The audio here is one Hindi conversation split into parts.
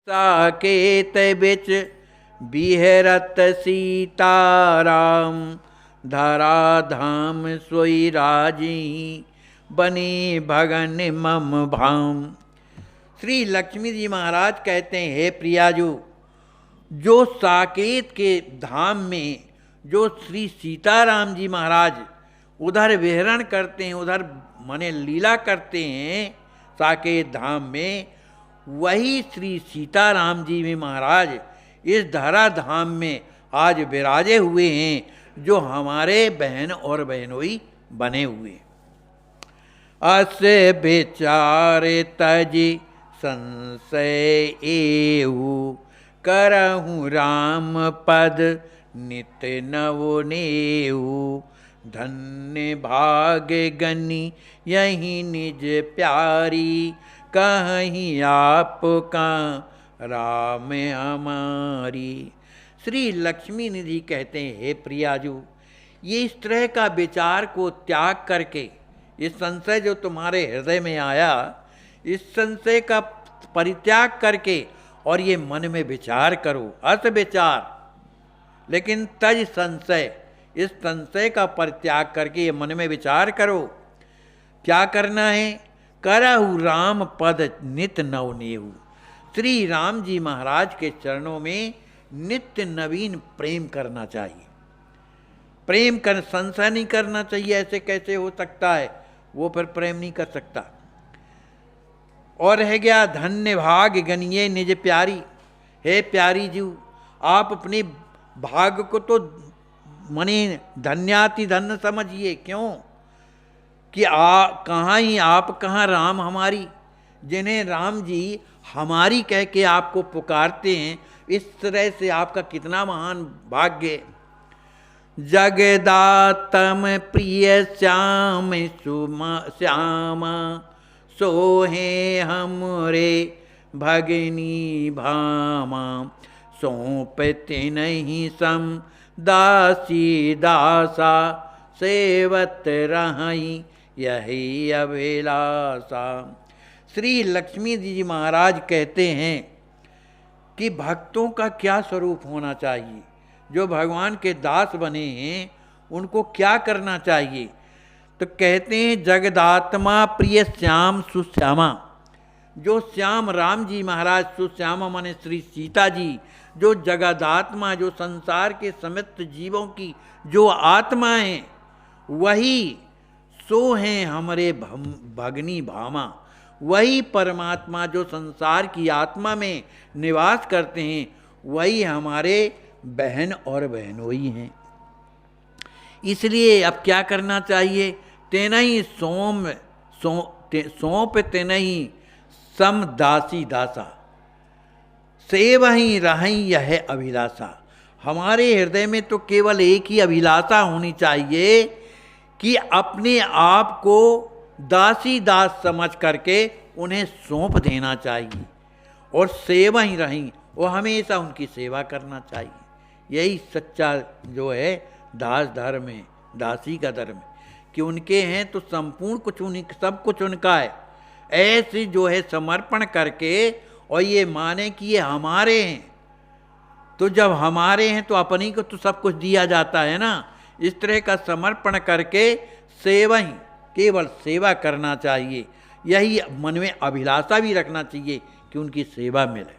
साकेत बिच बिहरत सीताराम, धरा धाम सोई राजी, बने भगन मम भाम। श्री लक्ष्मी जी महाराज कहते हैं, हे प्रियाजू, जो साकेत के धाम में जो श्री सीताराम जी महाराज उधर विहरण करते हैं, उधर माने लीला करते हैं साकेत धाम में, वही श्री सीताराम जी में महाराज इस धरा धाम में आज विराजे हुए हैं, जो हमारे बहन और बहनोई बने हुए। अस विचार तजी संशय एहु, करहूँ राम पद नित्य नवो नेहु, धन्य भाग गनी यही निज प्यारी, कहीं आपका राम हमारी। श्री लक्ष्मी निधि कहते हैं, हे प्रियाजू, ये इस तरह का विचार को त्याग करके, इस संशय जो तुम्हारे हृदय में आया, इस संशय का परित्याग करके और ये मन में विचार करो, अस विचार लेकिन तज संशय, इस संशय का परित्याग करके ये मन में विचार करो। क्या करना है? करहु राम पद नित नवनेहु, श्री राम जी महाराज के चरणों में नित्य नवीन प्रेम करना चाहिए। प्रेम कर, संशय नहीं करना चाहिए, ऐसे कैसे हो सकता है, वो फिर प्रेम नहीं कर सकता। और रह गया धन्य भाग गनिये निज प्यारी, हे प्यारी जी, आप अपने भाग को तो मने धन्याति धन्य समझिए। क्यों कि कहाँ ही आप, कहाँ राम हमारी, जिन्हें राम जी हमारी कह के आपको पुकारते हैं, इस तरह से आपका कितना महान भाग्य। जगदातम प्रिय श्याम श्यामा, सोहे हमरे भगनी भामा, सौंपते नहीं सम दासी दासा, सेवत रही यही अभिलाषा। श्री लक्ष्मी जी महाराज कहते हैं कि भक्तों का क्या स्वरूप होना चाहिए, जो भगवान के दास बने हैं उनको क्या करना चाहिए। तो कहते हैं जगदात्मा प्रिय श्याम सुश्यामा, जो श्याम राम जी महाराज, सुश्यामा माने श्री सीता जी, जो जगदात्मा, जो संसार के समस्त जीवों की जो आत्मा हैं, वही सो हैं हमारे भगनी भामा, वही परमात्मा जो संसार की आत्मा में निवास करते हैं, वही हमारे बहन और बहनोई हैं। इसलिए अब क्या करना चाहिए? तेना ही सौंप तेना ही सम दासी दासा, सेव ही रही यह अभिलाषा। हमारे हृदय में तो केवल एक ही अभिलाषा होनी चाहिए कि अपने आप को दासी दास समझ करके उन्हें सौंप देना चाहिए और सेवा ही रही, और हमेशा उनकी सेवा करना चाहिए। यही सच्चा जो है दास धर्म है, दासी का धर्म है, कि उनके हैं तो संपूर्ण कुछ उन्हीं, सब कुछ उनका है। ऐसे जो है समर्पण करके और ये माने कि ये हमारे हैं, तो जब हमारे हैं तो अपनी को तो सब कुछ दिया जाता है ना। इस तरह का समर्पण करके सेवा ही, केवल सेवा करना चाहिए। यही मन में अभिलाषा भी रखना चाहिए कि उनकी सेवा मिले।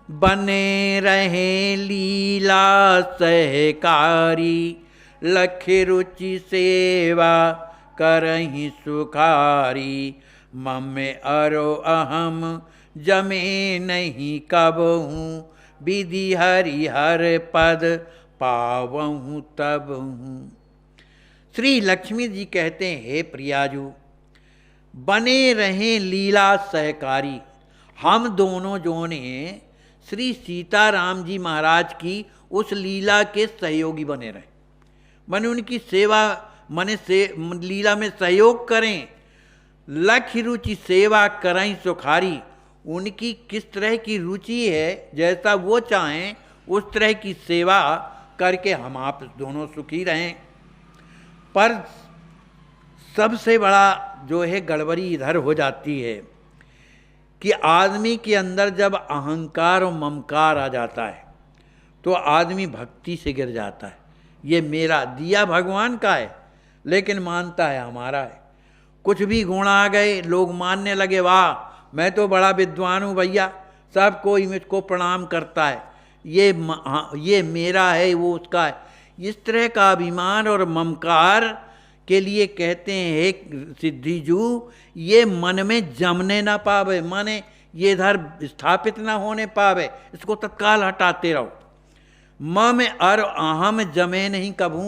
बने रहे लीला सहकारी, लख रुचि सेवा करही सुखारी, मम अरो अहम जमे नहीं कबहूँ, विधि हरि हर पद पावहूँ तब हूँ। श्री लक्ष्मी जी कहते हैं, हे प्रियाजू, बने रहें लीला सहकारी, हम दोनों जो ने श्री सीताराम जी महाराज की उस लीला के सहयोगी बने रहें, माने उनकी सेवा, माने से लीला में सहयोग करें। लख रुचि सेवा करें सुखारी, उनकी किस तरह की रुचि है, जैसा वो चाहें उस तरह की सेवा करके हम आप दोनों सुखी रहें। पर सबसे बड़ा जो है गड़बड़ी इधर हो जाती है कि आदमी के अंदर जब अहंकार और ममकार आ जाता है तो आदमी भक्ति से गिर जाता है। ये मेरा दिया भगवान का है, लेकिन मानता है हमारा है। कुछ भी गुण आ गए, लोग मानने लगे, वाह मैं तो बड़ा विद्वान हूँ भैया, सब कोई मुझको प्रणाम करता है, ये मेरा है, वो उसका है। इस तरह का अभिमान और ममकार के लिए कहते हैं, हे सिद्धिजू, ये मन में जमने ना पावे, माने ये इधर स्थापित ना होने पावे, इसको तत्काल हटाते रहो। म में अर अहम जमे नहीं कभू,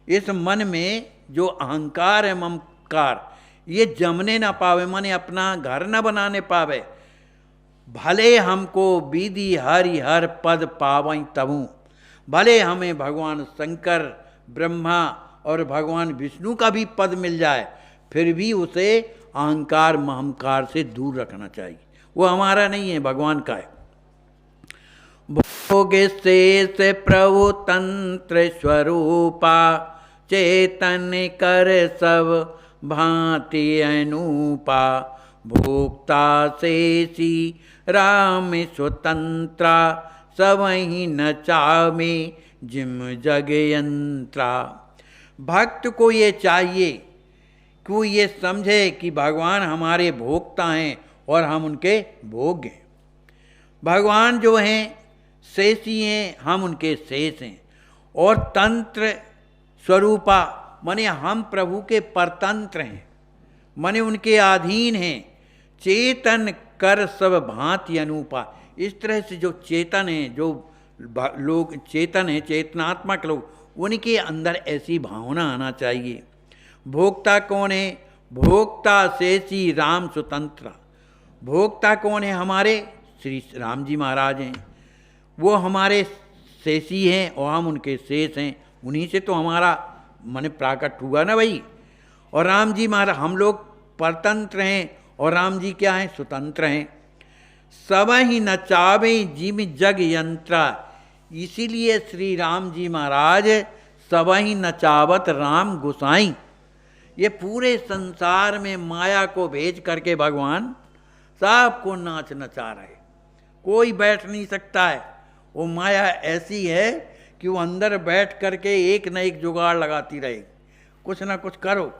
इस मन में जो अहंकार है, ममकार, ये जमने ना पावे, माने अपना घर न बनाने पावे। भले हमको विधि हरि हर पद पावई तबू, भले हमें भगवान शंकर, ब्रह्मा और भगवान विष्णु का भी पद मिल जाए, फिर भी उसे अहंकार महंकार से दूर रखना चाहिए। वो हमारा नहीं है, भगवान का है। भोग शेष प्रभु तंत्र स्वरूपा, चेतन कर सब भांति अनूपा। भोक्ता शेषी राम स्वतंत्रा, सबहि नचावे जिम जग यंत्रा। भक्त को ये चाहिए कि वो ये समझे कि भगवान हमारे भोक्ता हैं और हम उनके भोग हैं। भगवान जो हैं शेषी हैं, हम उनके शेष हैं। और तंत्र स्वरूपा, माने हम प्रभु के परतंत्र हैं, माने उनके अधीन हैं। चेतन कर सब भांति अनूपा, इस तरह से जो चेतन हैं, जो लोग चेतन हैं, चेतनात्मक लोग, उनके अंदर ऐसी भावना आना चाहिए। भोक्ता कौन है? भोक्ता शेषी राम स्वतंत्र। भोक्ता कौन है? हमारे श्री राम जी महाराज हैं, वो हमारे शेषी हैं और हम उनके शेष हैं। उन्हीं से तो हमारा मन प्राकट हुआ ना भाई। और राम जी महाराज, हम लोग परतंत्र हैं और राम जी क्या हैं? स्वतंत्र हैं। सब ही नचावे जिम जग यंत्रा, इसीलिए श्री राम जी महाराज सब ही नचावत राम गुसाई। ये पूरे संसार में माया को भेज करके भगवान सबको नाच नचा रहे, कोई बैठ नहीं सकता है। वो माया ऐसी है कि वो अंदर बैठ करके एक न एक जुगाड़ लगाती रहेगी, कुछ ना कुछ करो।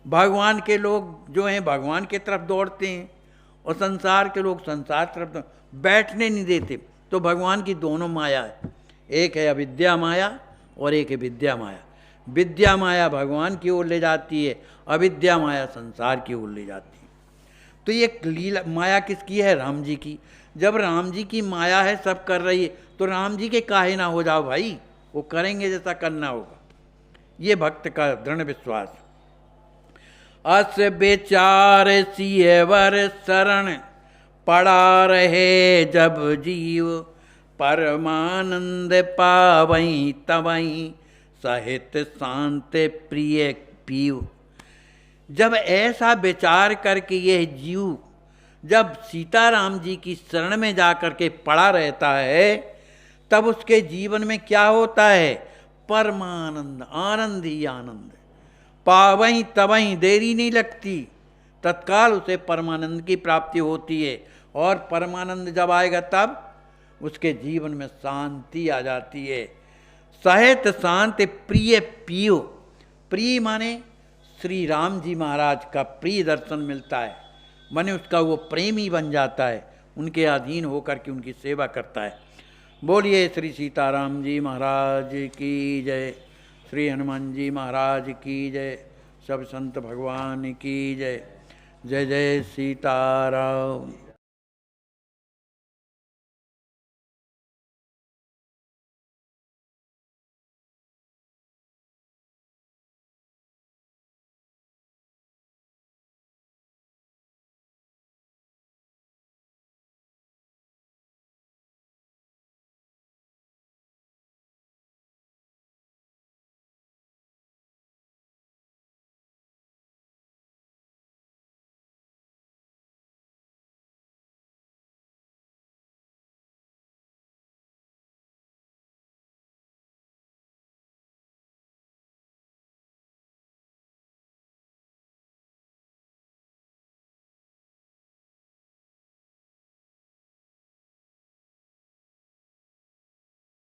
भगवान के लोग जो हैं भगवान की तरफ दौड़ते हैं और संसार के लोग संसार तरफ बैठने नहीं देते। तो भगवान की दोनों माया है, एक है अविद्या माया और एक है विद्या माया। विद्या माया भगवान की ओर ले जाती है, अविद्या माया संसार की ओर ले जाती है। तो ये लीला माया किसकी है? राम जी की। जब राम जी की माया है, सब कर रही है, तो राम जी के काहे ना हो जाओ भाई, वो करेंगे जैसा करना होगा। ये भक्त का दृढ़ विश्वास। अस बेचार सियवर शरण, पड़ा रहे जब जीव, परमानंद पावई तवई, सहित शांत प्रिय पीव। जब ऐसा विचार करके यह जीव जब सीताराम जी की शरण में जाकर के पड़ा रहता है, तब उसके जीवन में क्या होता है? परमानंद, आनंद ही आनंद। पावई तवई, देरी नहीं लगती, तत्काल उसे परमानंद की प्राप्ति होती है। और परमानंद जब आएगा तब उसके जीवन में शांति आ जाती है। सहित शांति प्रिय पियो, प्रिय माने श्री राम जी महाराज का प्रिय दर्शन मिलता है, माने उसका वो प्रेमी बन जाता है, उनके अधीन होकर के उनकी सेवा करता है। बोलिए श्री सीताराम जी महाराज की जय, श्री हनुमान जी महाराज की जय, सब संत भगवान की जय। जय जय सीताराम।